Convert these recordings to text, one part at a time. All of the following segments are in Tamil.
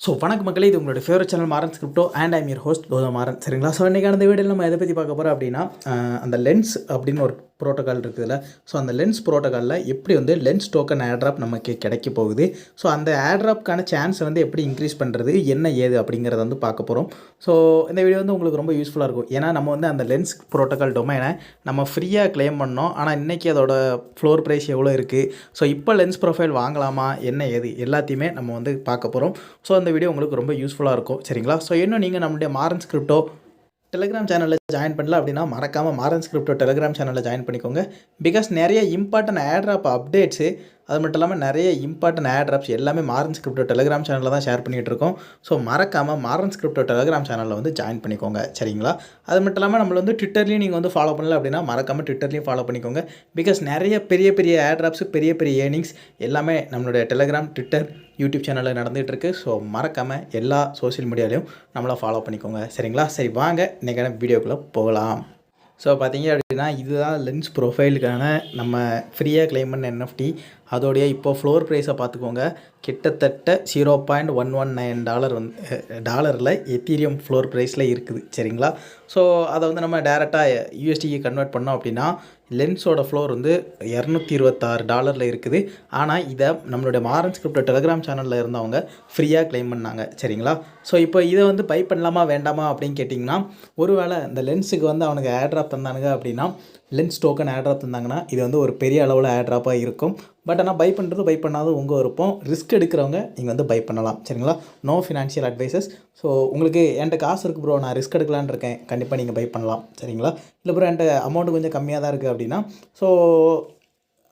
ஸோ வணக்கம் மக்களே, இது உங்களோட favourite channel Maran Scripto and I'm your host Gautham Maran. சரிங்களா? ஸோ இன்றைக்கான இந்த வீடியோவில் நம்ம எதை பற்றி பார்க்க போகிறோம் அப்படின்னா, அந்த லென்ஸ் அப்படின்னு ஒரு ப்ரோட்டோக்கால் இருக்குதுல்ல. ஸோ அந்த லென்ஸ் ப்ரோட்டோக்காலில் எப்படி வந்து லென்ஸ் டோக்கன் ஏர்ட்ராப் நமக்கு கிடைக்க போகுது, ஸோ அந்த ஏர்ட்ராப்க்கான சான்ஸை வந்து எப்படி இன்க்ரீஸ் பண்ணுறது, என்ன ஏது அப்படிங்கிறத வந்து பார்க்க போகிறோம். ஸோ இந்த வீடியோ வந்து உங்களுக்கு ரொம்ப யூஸ்ஃபுல்லாக இருக்கும். ஏன்னா நம்ம வந்து அந்த லென்ஸ் ப்ரோட்டோக்கால் டொமைனை நம்ம ஃப்ரீயாக கிளைம் பண்ணோம். ஆனால் இன்றைக்கி அதோட ஃப்ளோர் ப்ரைஸ் எவ்வளோ இருக்குது, ஸோ இப்போ லென்ஸ் ப்ரொஃபைல் வாங்கலாமா, என்ன ஏது எல்லாத்தையுமே நம்ம வந்து பார்க்க போகிறோம். ஸோ அந்த வீடியோ உங்களுக்கு ரொம்ப யூஸ்ஃபுல்லாக இருக்கும். சரிங்களா? ஸோ இன்னும் நீங்கள் நம்மளுடைய மாறன் ஸ்கிரிப்டோ டெலிகிராம் சேனலில் ஜாயின் பண்ணல அப்படின்னா மறக்காமல் மாறன் ஸ்கிரிப்டோ டெலிகிராம் சேனலில் ஜாயின் பண்ணிக்கோங்க. பிகாஸ் நிறைய இம்பார்ட்டன்ட் ஏர்ட்ராப் அப்டேட்ஸு, அது மட்டும் இல்லாமல் நிறைய இம்பார்ட்டன்ட் ஏர்ட்ராப்ஸ் எல்லாமே மாறன் ஸ்கிரிப்டோ டெலிகிராம் சேனலில் தான் ஷேர் பண்ணிகிட்டு இருக்கோம். ஸோ மறக்காமல் மாறன் ஸ்கிரிப்டோ டெலிகிராம் சேனலில் வந்து ஜாயின் பண்ணிக்கோங்க. சரிங்களா? அது மட்டும் இல்லாமல் நம்மளை வந்து ட்விட்டர்லேயும் நீங்கள் வந்து ஃபாலோ பண்ணல அப்படின்னா மறக்காமல் ட்விட்டர்லேயும் ஃபாலோ பண்ணிக்கோங்க. பிகாஸ் நிறைய பெரிய பெரிய ஏர்ட்ராப்ஸு, பெரிய பெரிய ஏர்னிங்ஸ் எல்லாமே நம்மளுடைய டெலிகிராம், ட்விட்டர், யூடியூப் சேனலில் நடந்துகிட்ருக்கு. ஸோ மறக்காமல் எல்லா சோஷியல் மீடியாலையும் நம்மளை ஃபாலோ பண்ணிக்கோங்க. சரிங்களா? சரி, வாங்க இன்றைக்கான வீடியோக்குள்ளே போகலாம். ஸோ பார்த்தீங்க அப்படின்னா, இதுதான் லென்ஸ் ப்ரொஃபைலுக்கான நம்ம ஃப்ரீயாக கிளைம் பண்ண என்எஃப்டி. அதோடைய இப்போ ஃப்ளோர் ப்ரைஸை பார்த்துக்கோங்க. கிட்டத்தட்ட $0.119 வந்து டாலரில் எத்தீரியம் ஃப்ளோர் ப்ரைஸில் இருக்குது. சரிங்களா? ஸோ அதை வந்து நம்ம டேரெக்டாக யூஎஸ்டிக்கு கன்வெர்ட் பண்ணோம் அப்படின்னா லென்ஸோட ஃப்ளோர் வந்து $226 இருக்குது. ஆனால் இதை நம்மளுடைய மாறன் ஸ்கிரிப்டோ டெலிகிராம் சேனலில் இருந்தவங்க ஃப்ரீயாக கிளைம் பண்ணாங்க. சரிங்களா? ஸோ இப்போ இதை வந்து பை பண்ணலாமா வேண்டாமா அப்படின்னு கேட்டிங்கன்னா, ஒருவேளை இந்த லென்ஸுக்கு வந்து அவனுக்கு ஏர்ட்ராப் தந்தானுங்க அப்படின்னா, லென்ஸ் டோக்கன் ஏர்ட்ராப் தந்தாங்கன்னா இது வந்து ஒரு பெரிய அளவில் ஏர்ட்ராப்பாக இருக்கும். பட் ஆனால் பை பண்ணுறது பை பண்ணாத உங்கள் விருப்பம். ரிஸ்க் எடுக்கிறவங்க நீங்கள் வந்து பை பண்ணலாம். சரிங்களா? No financial advices. ஸோ உங்களுக்கு என்கிட்ட காசு இருக்குது ப்ரோ, நான் ரிஸ்க் எடுக்கலான்னு இருக்கேன், கண்டிப்பாக நீங்கள் பை பண்ணலாம். சரிங்களா? இல்லை ப்ரோ என்கிட்ட அமௌண்ட் கொஞ்சம் கம்மியாக தான் இருக்குது அப்படின்னா, ஸோ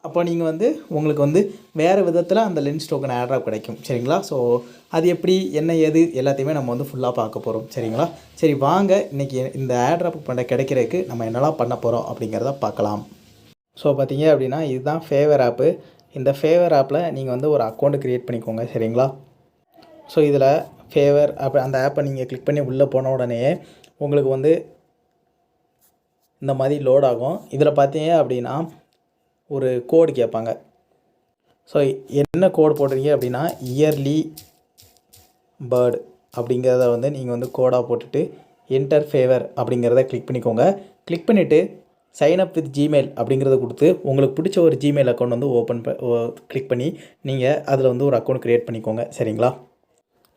அப்போ நீங்கள் வந்து உங்களுக்கு வந்து வேறு விதத்தில் அந்த லென்ஸ் டோக்கன் ஏர்ட்ராப் கிடைக்கும். சரிங்களா? ஸோ அது எப்படி, என்ன ஏது எல்லாத்தையுமே நம்ம வந்து ஃபுல்லாக பார்க்க போகிறோம். சரிங்களா? சரி, வாங்க இன்றைக்கி இந்த ஏர்ட்ராப் பண்ண கிடைக்கிறதுக்கு நம்ம என்னெல்லாம் பண்ண போகிறோம் அப்படிங்கிறத பார்க்கலாம். ஸோ பார்த்தீங்க அப்படின்னா, இதுதான் ஃபேவர் ஆப்பு. இந்த ஃபேவர் ஆப்பில் நீங்கள் வந்து ஒரு அக்கௌண்ட் க்ரியேட் பண்ணிக்கோங்க. சரிங்களா? ஸோ இதில் ஃபேவர் ஆப், அந்த ஆப்பை நீங்கள் கிளிக் பண்ணி உள்ளே போன உடனே உங்களுக்கு வந்து இந்த மாதிரி லோட் ஆகும். இதில் பார்த்தீங்க அப்படின்னா ஒரு கோடு கேட்பாங்க. ஸோ என்ன கோடு போடுறீங்க அப்படின்னா, இயர்லி பேர்டு அப்படிங்கிறத வந்து நீங்கள் வந்து கோடாக போட்டுட்டு என்டர் ஃபேவர் அப்படிங்கிறத கிளிக் பண்ணிக்கோங்க. கிளிக் பண்ணிவிட்டு சைன் அப் வித் ஜிமெயில் அப்படிங்கிறத கொடுத்து உங்களுக்கு பிடிச்ச ஒரு ஜிமெயில் அக்கௌண்ட் வந்து கிளிக் பண்ணி நீங்கள் அதில் வந்து ஒரு அக்கௌண்ட் க்ரியேட் பண்ணிக்கோங்க. சரிங்களா?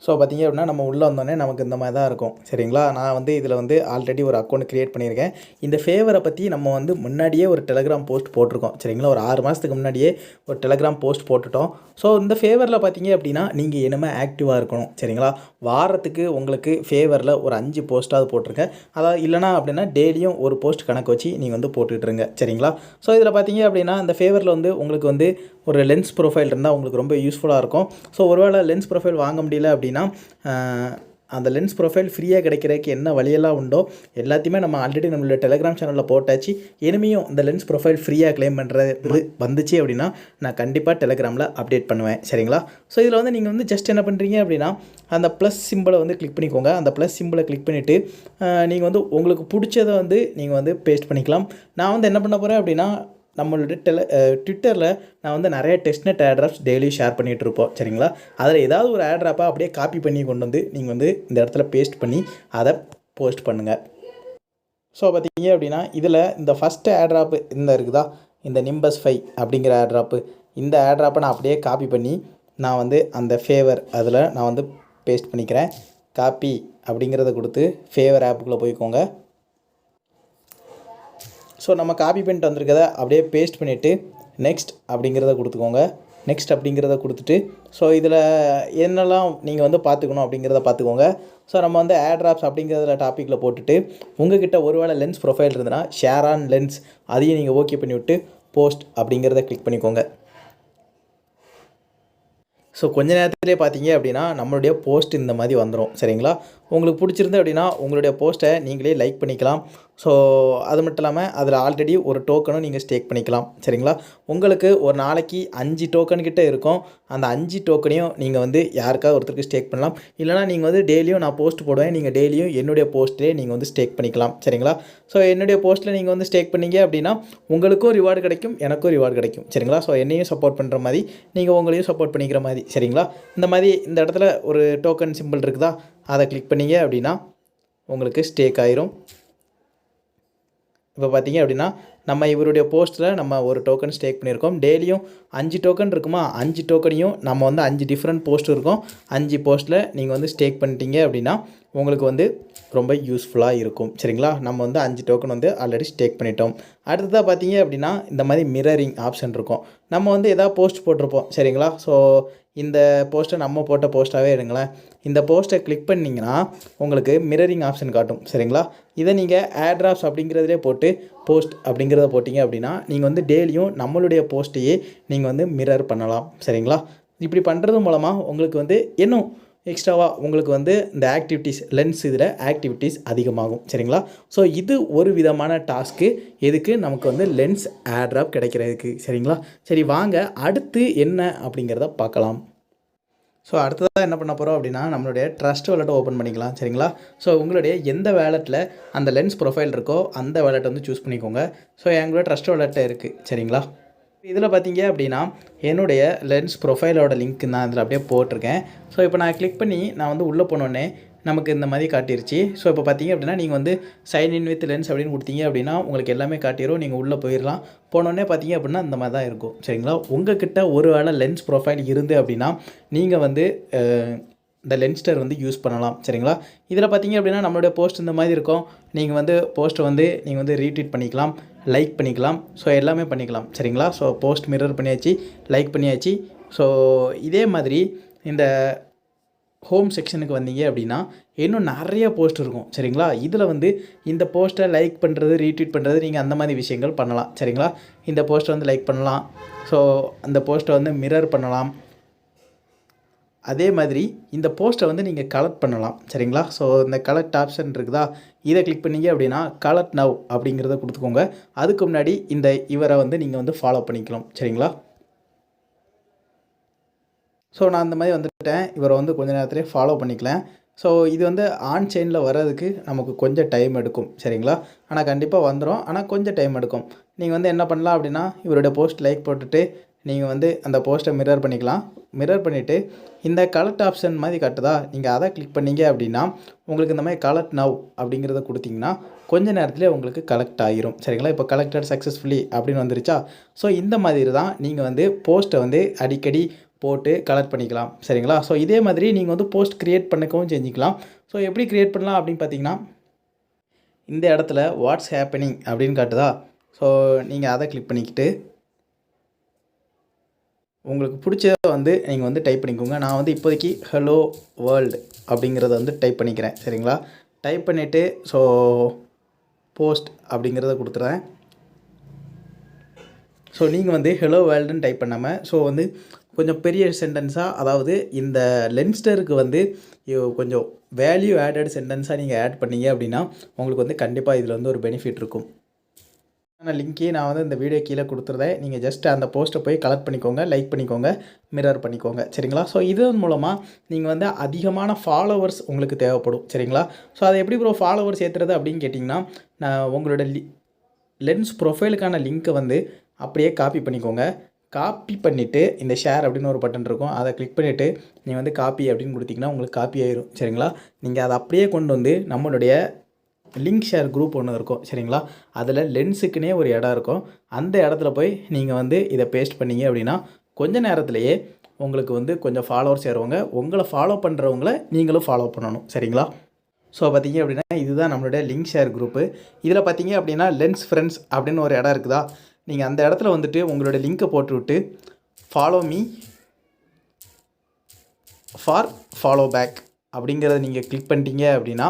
ஸோ பார்த்தீங்க அப்படின்னா நம்ம உள்ளே வந்தோடனே நமக்கு இந்த மாதிரி தான் இருக்கும். சரிங்களா? நான் வந்து இதில் வந்து ஆல்ரெடி ஒரு அக்கௌண்ட் க்ரியேட் பண்ணியிருக்கேன். இந்த ஃபேவரை பற்றி நம்ம வந்து முன்னாடியே ஒரு டெலிகிராம் போஸ்ட் போட்டிருக்கோம். சரிங்களா? ஒரு 6 மாதத்துக்கு முன்னாடியே ஒரு டெலிகிராம் போஸ்ட் போட்டுட்டோம். ஸோ இந்த ஃபேவரில் பார்த்தீங்க அப்படின்னா நீங்கள் இனிமேல் ஆக்டிவாக இருக்கணும். சரிங்களா? வாரத்துக்கு உங்களுக்கு ஃபேவரில் ஒரு 5 போஸ்ட்டாவது போட்டிருங்க. அதாவது இல்லைனா அப்படின்னா டெய்லியும் ஒரு போஸ்ட் கணக்கு வச்சு நீங்கள் வந்து போட்டுட்ருங்க. சரிங்களா? ஸோ இதில் பார்த்தீங்க அப்படின்னா இந்த ஃபேவரில் வந்து உங்களுக்கு வந்து ஒரு லென்ஸ் ப்ரொஃபைல் இருந்தால் உங்களுக்கு ரொம்ப யூஸ்ஃபுல்லாக இருக்கும். ஸோ ஒருவேளை லென்ஸ் ப்ரொஃபைல் வாங்க முடியல அப்படின்னா அந்த லென்ஸ் ப்ரொஃபைல் ஃப்ரீயாக கிடைக்கிறதுக்கு என்ன வழியெல்லாம் உண்டோ எல்லாத்தையுமே நம்ம ஆல்ரெடி நம்மளோட டெலிகிராம் சேனலில் போட்டாச்சு. இனிமேயும் இந்த லென்ஸ் ப்ரொஃபைல் ஃப்ரீயாக கிளைம் பண்ணுறது வந்துச்சு அப்படின்னா நான் கண்டிப்பாக டெலிகிராமில் அப்டேட் பண்ணுவேன். சரிங்களா? ஸோ இதில் வந்து நீங்கள் வந்து ஜஸ்ட் என்ன பண்ணுறீங்க அப்படின்னா, அந்த ப்ளஸ் சிம்பிளை வந்து கிளிக் பண்ணிக்கோங்க. அந்த ப்ளஸ் சிம்பிளை கிளிக் பண்ணிவிட்டு நீங்கள் வந்து உங்களுக்கு பிடிச்சதை வந்து நீங்கள் வந்து பேஸ்ட் பண்ணிக்கலாம். நான் வந்து என்ன பண்ண போகிறேன் அப்படின்னா, நம்மளோட ட்விட்டரில் நான் வந்து நிறைய டெஸ்ட்நெட் ஏர்ட்ராப்ஸ் டெய்லி ஷேர் பண்ணிகிட்ருப்போம். சரிங்களா? அதில் ஏதாவது ஒரு ஏர்ட்ராப்பாக அப்படியே காப்பி பண்ணி கொண்டு வந்து நீங்கள் வந்து இந்த இடத்துல பேஸ்ட் பண்ணி அதை போஸ்ட் பண்ணுங்கள். ஸோ பார்த்தீங்க அப்படின்னா இதில் இந்த ஃபஸ்ட்டு ஏர்ட்ராப்பு இந்த இருக்குதா, இந்த நிம்பஸ் 5 அப்படிங்கிற ஏர்ட்ராப்பு, இந்த ஏர்ட்ராப்பை நான் அப்படியே காப்பி பண்ணி நான் வந்து அந்த ஃபேவர் அதில் நான் வந்து பேஸ்ட் பண்ணிக்கிறேன். காப்பி அப்படிங்கிறத கொடுத்து ஃபேவர் ஆப்புக்குள்ளே போய்க்கோங்க. ஸோ நம்ம காப்பி பண்ணிட்டு வந்திருக்கதை அப்படியே பேஸ்ட் பண்ணிவிட்டு நெக்ஸ்ட் அப்படிங்கிறத கொடுத்துக்கோங்க. நெக்ஸ்ட் அப்படிங்கிறத கொடுத்துட்டு ஸோ இதில் என்னெல்லாம் நீங்கள் வந்து பார்த்துக்கணும் அப்படிங்கிறத பார்த்துக்கோங்க. ஸோ நம்ம வந்து ஏர்ட்ராப்ஸ் அப்படிங்கிறத டாப்பிக்கில் போட்டுட்டு உங்கள்கிட்ட ஒருவேளை லென்ஸ் ப்ரொஃபைல் இருந்ததுன்னா ஷேர் ஆன் லென்ஸ் அதையும் நீங்கள் ஓகே பண்ணிவிட்டு போஸ்ட் அப்படிங்கிறத கிளிக் பண்ணிக்கோங்க. ஸோ கொஞ்ச நேரத்துலேயே பார்த்தீங்க அப்படின்னா நம்மளுடைய போஸ்ட் இந்த மாதிரி வந்துடும். சரிங்களா? உங்களுக்கு பிடிச்சிருந்து அப்படின்னா உங்களுடைய போஸ்ட்டை நீங்களே லைக் பண்ணிக்கலாம். ஸோ அது மட்டும் இல்லாமல் அதில் ஆல்ரெடி ஒரு டோக்கனும் நீங்கள் ஸ்டேக் பண்ணிக்கலாம். சரிங்களா? உங்களுக்கு ஒரு நாளைக்கு 5 டோக்கன் கிட்ட இருக்கும். அந்த 5 டோக்கனையும் நீங்கள் வந்து யாருக்காவது ஒருத்தருக்கு ஸ்டேக் பண்ணலாம். இல்லைனா நீங்கள் வந்து டெய்லியும் நான் போஸ்ட் போடுவேன், நீங்கள் டெய்லியும் என்னுடைய போஸ்ட்லேயே நீங்கள் வந்து ஸ்டேக் பண்ணிக்கலாம். சரிங்களா? ஸோ என்னுடைய போஸ்ட்டில் நீங்கள் வந்து ஸ்டேக் பண்ணீங்க அப்படின்னா உங்களுக்கும் ரிவார்டு கிடைக்கும், எனக்கும் ரிவார்டு கிடைக்கும். சரிங்களா? ஸோ என்னையும் சப்போர்ட் பண்ணுற மாதிரி நீங்கள் உங்களையும் சப்போர்ட் பண்ணிக்கிற மாதிரி. சரிங்களா? இந்த மாதிரி இந்த இடத்துல ஒரு டோக்கன் சிம்பிள் இருக்குதா, அதை கிளிக் பண்ணீங்க அப்படின்னா உங்களுக்கு ஸ்டேக் ஆயிரும். இப்போ பார்த்தீங்க அப்படின்னா நம்ம இவருடைய போஸ்ட்டில் நம்ம ஒரு டோக்கன் ஸ்டேக் பண்ணியிருக்கோம். டெய்லியும் 5 டோக்கன் இருக்குமா, 5 டோக்கனையும் நம்ம வந்து 5 டிஃப்ரெண்ட் போஸ்ட் இருக்கும். 5 போஸ்ட்டில் நீங்கள் வந்து ஸ்டேக் பண்ணிட்டீங்க அப்படின்னா உங்களுக்கு வந்து ரொம்ப யூஸ்ஃபுல்லாக இருக்கும். சரிங்களா? நம்ம வந்து 5 டோக்கன் வந்து ஆல்ரெடி ஸ்டேக் பண்ணிட்டோம். அடுத்ததாக பார்த்தீங்க அப்படின்னா இந்த மாதிரி மிரரிங் ஆப்ஷன் இருக்கும். நம்ம வந்து எதாவது போஸ்ட் போட்டிருப்போம். சரிங்களா? ஸோ இந்த போஸ்ட்டை நம்ம போட்ட போஸ்ட்டாகவே எடுங்களேன். இந்த போஸ்ட்டை கிளிக் பண்ணிங்கன்னா உங்களுக்கு மிரரிங் ஆப்ஷன் காட்டும். சரிங்களா? இதை நீங்கள் airdrops அப்படிங்கிறதுலே போட்டு போஸ்ட் அப்படிங்கிறத போட்டிங்க அப்படின்னா நீங்கள் வந்து டெய்லியும் நம்மளுடைய போஸ்ட்டையே நீங்கள் வந்து மிரர் பண்ணலாம். சரிங்களா? இப்படி பண்ணுறது மூலமாக உங்களுக்கு வந்து இன்னும் எக்ஸ்ட்ராவாக உங்களுக்கு வந்து இந்த ஆக்டிவிட்டீஸ் லென்ஸ் இதில் ஆக்டிவிட்டீஸ் அதிகமாகும். சரிங்களா? ஸோ இது ஒரு விதமான டாஸ்க்கு. எதுக்கு நமக்கு வந்து லென்ஸ் ஏர்ட்ராப் கிடைக்கிறதுக்கு. சரிங்களா? சரி வாங்க அடுத்து என்ன அப்படிங்கிறத பார்க்கலாம். ஸோ அடுத்ததாக என்ன பண்ண போகிறோம் அப்படின்னா நம்மளுடைய ட்ரஸ்ட் வாலெட்டை ஓப்பன் பண்ணிக்கலாம். சரிங்களா? ஸோ உங்களுடைய எந்த வேலெட்டில் அந்த லென்ஸ் ப்ரொஃபைல் இருக்கோ அந்த வேலெட்டை வந்து சூஸ் பண்ணிக்கோங்க. ஸோ எங்களோட ட்ரஸ்ட் வாலெட்டை இருக்குது. சரிங்களா? இதில் பார்த்தீங்க அப்படின்னா என்னுடைய லென்ஸ் ப்ரொஃபைலோட லிங்க் நான் இதில் அப்படியே போட்டிருக்கேன். ஸோ இப்போ நான் கிளிக் பண்ணி நான் வந்து உள்ளே போனோடனே நமக்கு இந்த மாதிரி காட்டிருச்சு. ஸோ இப்போ பார்த்தீங்க அப்படின்னா நீங்கள் வந்து சைன் இன் வித் லென்ஸ் அப்படின்னு கொடுத்தீங்க அப்படின்னா உங்களுக்கு எல்லாமே காட்டிடும். நீங்கள் உள்ளே போயிடலாம். போனோடனே பார்த்தீங்க அப்படின்னா இந்த மாதிரி தான் இருக்கும். சரிங்களா? உங்கள்கிட்ட ஒரு வேளை லென்ஸ் ப்ரொஃபைல் இருந்து அப்படின்னா நீங்கள் வந்து இந்த லென்ஸ்டர் வந்து யூஸ் பண்ணலாம். சரிங்களா? இதில் பார்த்தீங்க அப்படின்னா நம்மளுடைய போஸ்ட் இந்த மாதிரி இருக்கும். நீங்கள் வந்து போஸ்ட்டை வந்து நீங்கள் வந்து ரீட்வீட் பண்ணிக்கலாம், லைக் பண்ணிக்கலாம். ஸோ எல்லாமே பண்ணிக்கலாம். சரிங்களா? ஸோ போஸ்ட் மிரர் பண்ணியாச்சு, லைக் பண்ணியாச்சு. ஸோ இதே மாதிரி இந்த ஹோம் செக்ஷனுக்கு வந்தீங்க அப்படின்னா இன்னும் நிறைய போஸ்ட் இருக்கும். சரிங்களா? இதில் வந்து இந்த போஸ்ட்டை லைக் பண்ணுறது, ரீட்வீட் பண்ணுறது நீங்கள் அந்த மாதிரி விஷயங்கள் பண்ணலாம். சரிங்களா? இந்த போஸ்ட்டை வந்து லைக் பண்ணலாம். ஸோ அந்த போஸ்ட்டை வந்து மிரர் பண்ணலாம். அதே மாதிரி இந்த போஸ்ட்டை வந்து நீங்கள் கலெக்ட் பண்ணலாம். சரிங்களா? ஸோ இந்த கலெக்ட் ஆப்ஷன் இருக்குதா, இதை கிளிக் பண்ணிங்க அப்படின்னா கலெக்ட் நவ் அப்படிங்கிறத கொடுத்துக்கோங்க. அதுக்கு முன்னாடி இந்த இவரை வந்து நீங்கள் வந்து ஃபாலோ பண்ணிக்கலாம். சரிங்களா? ஸோ நான் அந்த மாதிரி வந்துட்டேன். இவரை வந்து கொஞ்சம் நேரத்துலேயே ஃபாலோ பண்ணிக்கலாம். ஸோ இது வந்து ஆன் செயினில் வர்றதுக்கு நமக்கு கொஞ்சம் டைம் எடுக்கும். சரிங்களா? ஆனால் கண்டிப்பாக வந்துடும். ஆனால் கொஞ்சம் டைம் எடுக்கும். நீங்கள் வந்து என்ன பண்ணலாம் அப்படின்னா இவருடைய போஸ்ட் லைக் போட்டுட்டு நீங்கள் வந்து அந்த போஸ்ட்டை மிரர் பண்ணிக்கலாம். மிரர் பண்ணிவிட்டு இந்த கலெக்ட் ஆப்ஷன் மாதிரி காட்டுதா, நீங்கள் அதை கிளிக் பண்ணிங்க அப்படின்னா உங்களுக்கு இந்த மாதிரி கலெக்ட் நவ் அப்படிங்கிறத கொடுத்தீங்கன்னா கொஞ்ச நேரத்துலேயே உங்களுக்கு கலெக்ட் ஆகிரும். சரிங்களா? இப்போ கலெக்டட் சக்ஸஸ்ஃபுல்லி அப்படின்னு வந்துருச்சா? ஸோ இந்த மாதிரி தான் நீங்கள் வந்து போஸ்ட்டை வந்து அடிக்கடி போட்டு கலெக்ட் பண்ணிக்கலாம். சரிங்களா? ஸோ இதே மாதிரி நீங்கள் வந்து போஸ்ட் க்ரியேட் பண்ணிக்கவும் செஞ்சுக்கலாம். ஸோ எப்படி க்ரியேட் பண்ணலாம் அப்படின்னு பார்த்தீங்கன்னா இந்த இடத்துல வாட்ஸ் ஹேப்பனிங் அப்படின்னு காட்டுதா? ஸோ நீங்கள் அதை கிளிக் பண்ணிக்கிட்டு உங்களுக்கு பிடிச்சத வந்து நீங்கள் வந்து டைப் பண்ணிக்கோங்க. நான் வந்து இப்போதைக்கு ஹலோ வேர்ல்டு அப்படிங்கிறத வந்து டைப் பண்ணிக்கிறேன். சரிங்களா? டைப் பண்ணிவிட்டு ஸோ போஸ்ட் அப்படிங்கிறத கொடுத்துறேன். ஸோ நீங்கள் வந்து ஹலோ வேர்ல்டுன்னு டைப் பண்ணாமல் ஸோ வந்து கொஞ்சம் பெரிய சென்டென்ஸாக, அதாவது இந்த லென்ஸ்டருக்கு வந்து கொஞ்சம் வேல்யூ ஆடட் சென்டென்ஸாக நீங்கள் ஆட் பண்ணீங்க அப்படின்னா உங்களுக்கு வந்து கண்டிப்பாக இதில் வந்து ஒரு பெனிஃபிட் இருக்கும். ஆனால் லிங்க்கே நான் வந்து இந்த வீடியோ கீழே கொடுத்துருந்தேன். நீங்கள் ஜஸ்ட் அந்த போஸ்ட்டை போய் கலெக்ட் பண்ணிக்கோங்க, லைக் பண்ணிக்கோங்க, மிரர் பண்ணிக்கோங்க. சரிங்களா? ஸோ இதன் மூலமாக நீங்கள் வந்து அதிகமான ஃபாலோவர்ஸ் உங்களுக்கு தேவைப்படும். சரிங்களா? ஸோ அதை எப்படி ப்ரோ ஃபாலோவர்ஸ் ஏற்றுறது அப்படின்னு கேட்டிங்கன்னா நான் உங்களோட லென்ஸ் ப்ரொஃபைலுக்கான லிங்க்கை வந்து அப்படியே காப்பி பண்ணிக்கோங்க. காப்பி பண்ணிவிட்டு இந்த ஷேர் அப்படின்னு ஒரு பட்டன் இருக்கும், அதை கிளிக் பண்ணிவிட்டு நீங்கள் வந்து காப்பி அப்படின்னு கொடுத்தீங்கன்னா உங்களுக்கு காப்பி ஆயிரும். சரிங்களா? நீங்கள் அதை அப்படியே கொண்டு வந்து நம்மளுடைய லிங்க் ஷேர் குரூப் ஒன்று இருக்கும். சரிங்களா? அதில் லென்ஸுக்குன்னே ஒரு இடம் இருக்கும். அந்த இடத்துல போய் நீங்கள் வந்து இதை பேஸ்ட் பண்ணிங்க அப்படின்னா கொஞ்ச நேரத்திலேயே உங்களுக்கு வந்து கொஞ்சம் ஃபாலோவர்ஸ் ஏறுவாங்க. உங்களை ஃபாலோ பண்ணுறவங்கள நீங்களும் ஃபாலோ பண்ணணும். சரிங்களா? ஸோ பார்த்தீங்க அப்படின்னா இதுதான் நம்மளுடைய லிங்க் ஷேர் குரூப்பு. இதில் பார்த்தீங்க அப்படின்னா லென்ஸ் ஃப்ரெண்ட்ஸ் அப்படின்னு ஒரு இடம் இருக்குதா, நீங்கள் அந்த இடத்துல வந்துட்டு உங்களோட லிங்க்கை போட்டுவிட்டு follow me for follow back அப்படிங்கிறத நீங்கள் கிளிக் பண்ணிட்டீங்க அப்படின்னா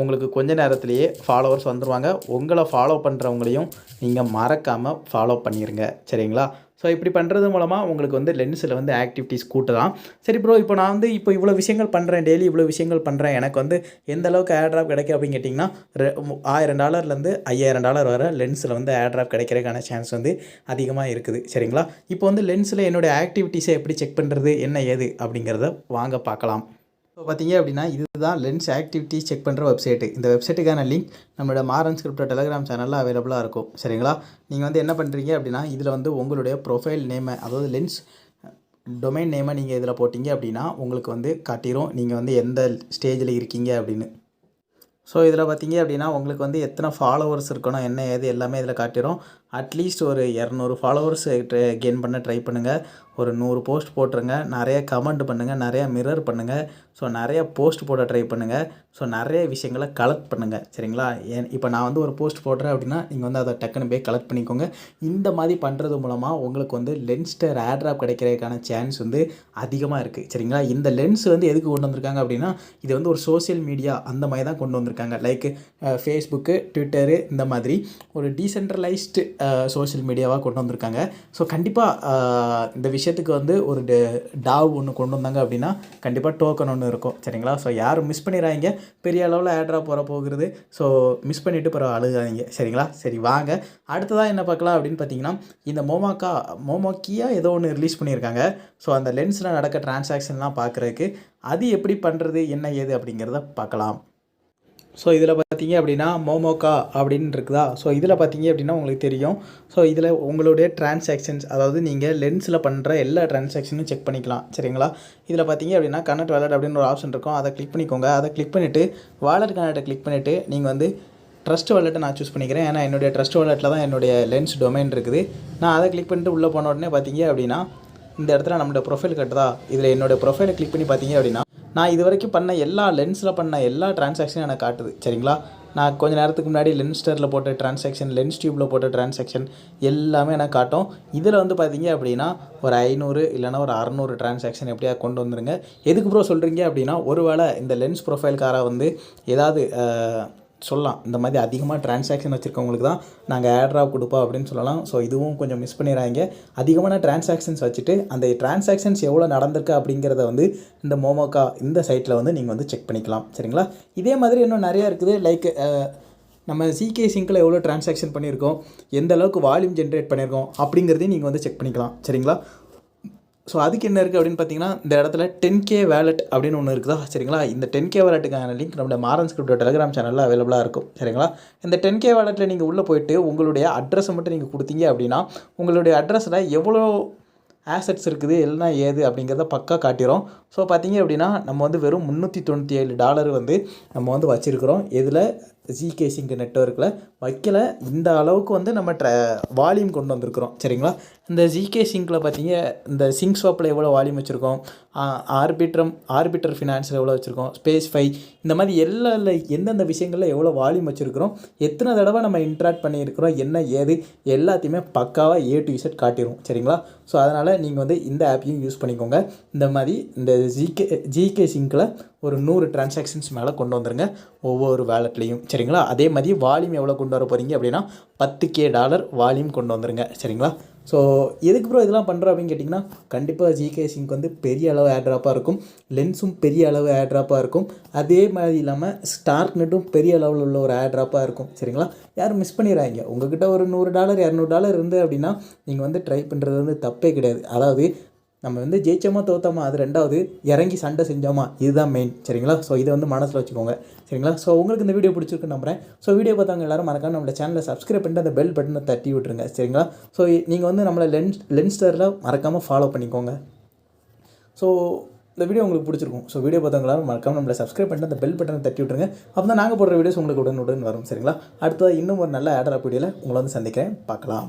உங்களுக்கு கொஞ்ச நேரத்திலேயே ஃபாலோவர்ஸ் வந்துடுவாங்க. உங்களை ஃபாலோ பண்ணுறவங்களையும் நீங்கள் மறக்காமல் ஃபாலோ பண்ணிடுங்க. சரிங்களா? ஸோ இப்படி பண்ணுறது மூலமாக உங்களுக்கு வந்து லென்ஸில் வந்து ஆக்டிவிட்டீஸ் கூட்டலாம். சரி ப்ரோ, இப்போ நான் வந்து இப்போ இவ்வளோ விஷயங்கள் பண்ணுறேன், டெய்லி இவ்வளோ விஷயங்கள் பண்ணுறேன், எனக்கு வந்து எந்த அளவுக்கு ஏர்ட்ராப் கிடைக்கும் அப்படின்னு கேட்டிங்கன்னா, $1000 $5000 வர லென்ஸில் வந்து ஏர்ட்ராப் கிடைக்கிறதுக்கான சான்ஸ் வந்து அதிகமாக இருக்குது. சரிங்களா? இப்போ வந்து லென்ஸில் என்னுடைய ஆக்டிவிட்டீஸை எப்படி செக் பண்ணுறது, என்ன ஏது அப்படிங்கிறத வாங்க பார்க்கலாம். இப்போ பார்த்தீங்க அப்படின்னா, இதுதான் லென்ஸ் ஆக்டிவிட்டி செக் பண்ணுற வெப்சைட்டு. இந்த வெப்சைட்டுக்கான லிங்க் நம்மளோட மாரன்ஸ் கிரிப்டோ டெலிகிராம் சேனலில் அவைலபிளாக இருக்கும். சரிங்களா? நீங்கள் வந்து என்ன பண்ணுறீங்க அப்படின்னா, இதில் வந்து உங்களுடைய ப்ரொஃபைல் நேமை, அதாவது லென்ஸ் டொமைன் நேமை நீங்கள் இதில் போட்டிங்க அப்படின்னா உங்களுக்கு வந்து காட்டிடும் நீங்கள் வந்து எந்த ஸ்டேஜில் இருக்கீங்க அப்படின்னு. ஸோ இதில் பார்த்தீங்க அப்படின்னா உங்களுக்கு வந்து எத்தனை ஃபாலோவர்ஸ் இருக்கணும், என்ன ஏது எல்லாமே இதில் காட்டிடும். அட்லீஸ்ட் ஒரு 200 ஃபாலோவர்ஸ் கெயின் பண்ண ட்ரை பண்ணுங்கள். ஒரு 100 போஸ்ட் போட்டுருங்க. நிறைய கமெண்ட் பண்ணுங்கள், நிறையா மிரர் பண்ணுங்கள். ஸோ நிறைய போஸ்ட் போட ட்ரை பண்ணுங்கள். ஸோ நிறைய விஷயங்களை கலெக்ட் பண்ணுங்கள். சரிங்களா? இப்போ நான் வந்து ஒரு போஸ்ட் போடுறேன் அப்படின்னா நீங்கள் வந்து அதை டக்குன்னு போய் கலெக்ட் பண்ணிக்கோங்க. இந்த மாதிரி பண்ணுறது மூலமாக உங்களுக்கு வந்து லென்ஸ்டர் ஏர்ட்ராப் கிடைக்கிறதுக்கான சான்ஸ் வந்து அதிகமாக இருக்குது. சரிங்களா? இந்த லென்ஸ் வந்து எதுக்கு கொண்டு வந்திருக்காங்க அப்படின்னா, இது வந்து ஒரு சோஷியல் மீடியா அந்த மாதிரி தான் கொண்டு வந்திருக்காங்க. லைக் ஃபேஸ்புக்கு, ட்விட்டரு இந்த மாதிரி ஒரு டீசென்ட்ரலைஸ்டு சோஷியல் மீடியாவாக கொண்டு வந்திருக்காங்க. ஸோ கண்டிப்பாக இந்த விஷயத்துக்கு வந்து ஒரு டாவ் ஒன்று கொண்டு வந்தாங்க அப்படின்னா கண்டிப்பாக டோக்கன் ஒன்று இருக்கும். சரிங்களா? ஸோ யாரும் மிஸ் பண்ணிடுறாங்க. பெரிய அளவில் ஏர்ட்ராப் வர போகிறது. ஸோ மிஸ் பண்ணிவிட்டு பிறகு அழுகாதீங்க. சரிங்களா? சரி வாங்க அடுத்ததாக என்ன பார்க்கலாம் அப்படின்னு பார்த்தீங்கன்னா, இந்த மோமோக்கியா ஏதோ ஒன்று ரிலீஸ் பண்ணியிருக்காங்க. ஸோ அந்த லென்ஸில் நடக்க டிரான்சாக்ஷன்லாம் பார்க்குறதுக்கு அது எப்படி பண்ணுறது, என்ன ஏது அப்படிங்கிறத பார்க்கலாம். ஸோ இதில் பார்த்தீங்க அப்படின்னா மோமோக்கா அப்படின்னு இருக்குதா. ஸோ இதில் பார்த்தீங்க அப்படின்னா உங்களுக்கு தெரியும். ஸோ இதில் உங்களுடைய டிரான்சாக்ஷன்ஸ், அதாவது நீங்கள் லென்ஸில் பண்ணுற எல்லா டிரான்சாக்ஷனும் செக் பண்ணிக்கலாம். சரிங்களா? இதில் பார்த்தீங்க அப்படின்னா கனெக்ட் வாலெட் அப்படின்னு ஒரு ஆப்ஷன் இருக்கும். அதை கிளிக் பண்ணிக்கோங்க. அதை கிளிக் பண்ணிவிட்டு வாலெட் கனெக்டை கிளிக் பண்ணிவிட்டு நீங்கள் வந்து ட்ரஸ்ட் வாலெட்டை நான் சூஸ் பண்ணிக்கிறேன். ஏன்னா என்னுடைய ட்ரஸ்ட் வாலெட்டில் தான் என்னுடைய லென்ஸ் டொமைன் இருக்குது. நான் அதை கிளிக் பண்ணிட்டு உள்ளே போன உடனே பார்த்தீங்க அப்படின்னா இந்த இடத்துல நம்மளோட ப்ரொஃபைல் கட்டுதா. இதில் என்னுடைய ப்ரொஃபைலை கிளிக் பண்ணி பார்த்தீங்க அப்படின்னா நான் இது வரைக்கும் பண்ண எல்லா லென்ஸில் பண்ண எல்லா டிரான்சாக்ஷனும் எனக்கு காட்டுது. சரிங்களா? நான் கொஞ்சம் நேரத்துக்கு முன்னாடி லென்ஸ்டரில் போட்ட டிரான்சாக்ஷன், லென்ஸ் டியூப்பில் போட்ட டிரான்சாக்ஷன் எல்லாமே எனக்கு காட்டும். இதில் வந்து பார்த்தீங்க அப்படின்னா ஒரு 500 இல்லைனா ஒரு 600 டிரான்சாக்ஷன் எப்படியா கொண்டு வந்துருங்க. எதுக்கு ப்ரோ சொல்கிறீங்க அப்படின்னா, ஒருவேளை இந்த லென்ஸ் ப்ரொஃபைல்காரை வந்து ஏதாவது சொல்லலாம், இந்த மாதிரி அதிகமாக டிரான்சாக்ஷன் வச்சுருக்கவங்களுக்கு தான் நாங்கள் ஏர்ட்ராப் கொடுப்போம் அப்படின்னு சொல்லலாம். ஸோ இதுவும் கொஞ்சம் மிஸ் பண்ணிடுறாங்க. அதிகமான டிரான்சாக்ஷன்ஸ் வச்சுட்டு அந்த டிரான்சாக்ஷன்ஸ் எவ்வளோ நடந்திருக்கு அப்படிங்கிறத வந்து இந்த மோமோக்கா இந்த சைட்டில் வந்து நீங்கள் வந்து செக் பண்ணிக்கலாம். சரிங்களா? இதே மாதிரி இன்னும் நிறையா இருக்குது. லைக் நம்ம ஜிகே சிங்கில் எவ்வளோ டிரான்சாக்ஷன் பண்ணியிருக்கோம், எந்த அளவுக்கு வால்யூம் ஜென்ரேட் பண்ணியிருக்கோம் அப்படிங்கிறதையும் நீங்கள் வந்து செக் பண்ணிக்கலாம். சரிங்களா? ஸோ அதுக்கு என்ன இருக்குது அப்படின்னு பார்த்தீங்கன்னா, இந்த இடத்துல 10K வேலெட் அப்படின்னு ஒன்று இருக்குதா. சரிங்களா? இந்த 10K வேலெட்டுக்கான லிங்க் நம்மளோட மாரன்ஸ் கிரிப்டோ டெலிகிராம் சேனலில் அவைலபிளாக இருக்கும். சரிங்களா? இந்த 10K வேலெட்டில் நீங்கள் உள்ளே போயிட்டு உங்களுடைய அட்ரஸை மட்டும் நீங்கள் கொடுத்தீங்க அப்படின்னா உங்களுடைய அட்ரஸில் எவ்வளோ ஆசெட்ஸ் இருக்குது எல்லாம் ஏது அப்படிங்கிறத பக்கா காட்டிடும். ஸோ பார்த்தீங்க அப்படின்னா நம்ம வந்து வெறும் $397 வந்து நம்ம வந்து வச்சுருக்கிறோம். இதில் ஜிகே சிங்க் நெட்வொர்க்கில் வைக்கல. இந்த அளவுக்கு வந்து நம்ம வால்யூம் கொண்டு வந்திருக்கிறோம். சரிங்களா? இந்த ஜிகே சிங்கில் பார்த்தீங்க, இந்த சிங்க் ஸ்வாப்பில் எவ்வளோ வால்யூம் வச்சுருக்கோம், ஆர்பிட்டர் ஃபினான்ஸில் எவ்வளோ வச்சுருக்கோம், ஸ்பேஸ் 5 இந்த மாதிரி எந்தெந்த விஷயங்களில் எவ்வளோ வால்யூம் வச்சுருக்கிறோம், எத்தனை தடவை நம்ம இன்ட்ராக்ட் பண்ணியிருக்கிறோம், என்ன ஏது எல்லாத்தையுமே பக்காவாக A to Z காட்டிடும். சரிங்களா? ஸோ அதனால் நீங்கள் வந்து இந்த ஆப்பையும் யூஸ் பண்ணிக்கோங்க. இந்த மாதிரி இந்த ஜிகே சிங்கில் ஒரு 100 டிரான்சாக்ஷன்ஸ் மேலே கொண்டு வந்துருங்க ஒவ்வொரு வேலெட்லேயும். சரிங்களா? அதே மாதிரி வால்யூம் எவ்வளோ கொண்டு வர போகிறீங்க அப்படின்னா $10K வால்யூம் கொண்டு வந்துருங்க. சரிங்களா? ஸோ எதுக்கு ப்ரோ இதெல்லாம் பண்ணுறோம் அப்படின்னு கேட்டிங்கன்னா, கண்டிப்பாக ஜிகே சிங்க் வந்து பெரிய அளவு ஏர்ட்ராப்பாக இருக்கும், லென்ஸும் பெரிய அளவு ஏர்ட்ராப்பாக இருக்கும். அதே மாதிரி இல்லாமல் ஸ்டார்க் நெட்டும் பெரிய அளவில் உள்ள ஒரு ஏர்ட்ராப்பாக இருக்கும். சரிங்களா? யாரும் மிஸ் பண்ணிடுறாங்க. உங்கள்கிட்ட ஒரு $100 $200 இருந்து அப்படின்னா நீங்கள் வந்து ட்ரை பண்ணுறது வந்து தப்பே கிடையாது. அதாவது நம்ம வந்து ஜெயிச்சோமா தோத்தோமா அது ரெண்டாவது, இறங்கி சண்டை செஞ்சோமா இதுதான் மெயின். சரிங்களா? ஸோ இதை வந்து மனசில் வச்சுக்கோங்க. சரிங்களா? ஸோ உங்களுக்கு இந்த வீடியோ பிடிச்சிருக்குன்னு நம்புறேன். ஸோ வீடியோ பார்த்தவங்க எல்லாரும் மறக்காம நம்மளோட சேனலை சப்ஸ்கிரைப் பண்ணிட்டு அந்த பெல் பட்டனை தட்டி விட்டுருங்க. சரிங்களா? ஸோ நீங்கள் வந்து நம்மளை லென்ஸ்டரில் மறக்காமல் ஃபாலோ பண்ணிக்கோங்க. ஸோ இந்த வீடியோ உங்களுக்கு பிடிச்சிருக்கும். ஸோ வீடியோ பார்த்தவங்க எல்லாரும் மறக்காம நம்மளை சப்ஸ்கிரைப் பண்ணிட்டு அந்த பெல் பட்டனை தட்டி விட்டுருங்க. அப்போ தான் நாங்கள் போடுற வீடியோஸ் உங்களுக்கு உடனுடன் வரும். சரிங்களா? அடுத்தது இன்னும் ஒரு நல்ல ஏர்ட்ராப் வீடியோவில் உங்களை வந்து சந்திக்கிறேன். பார்க்கலாம்.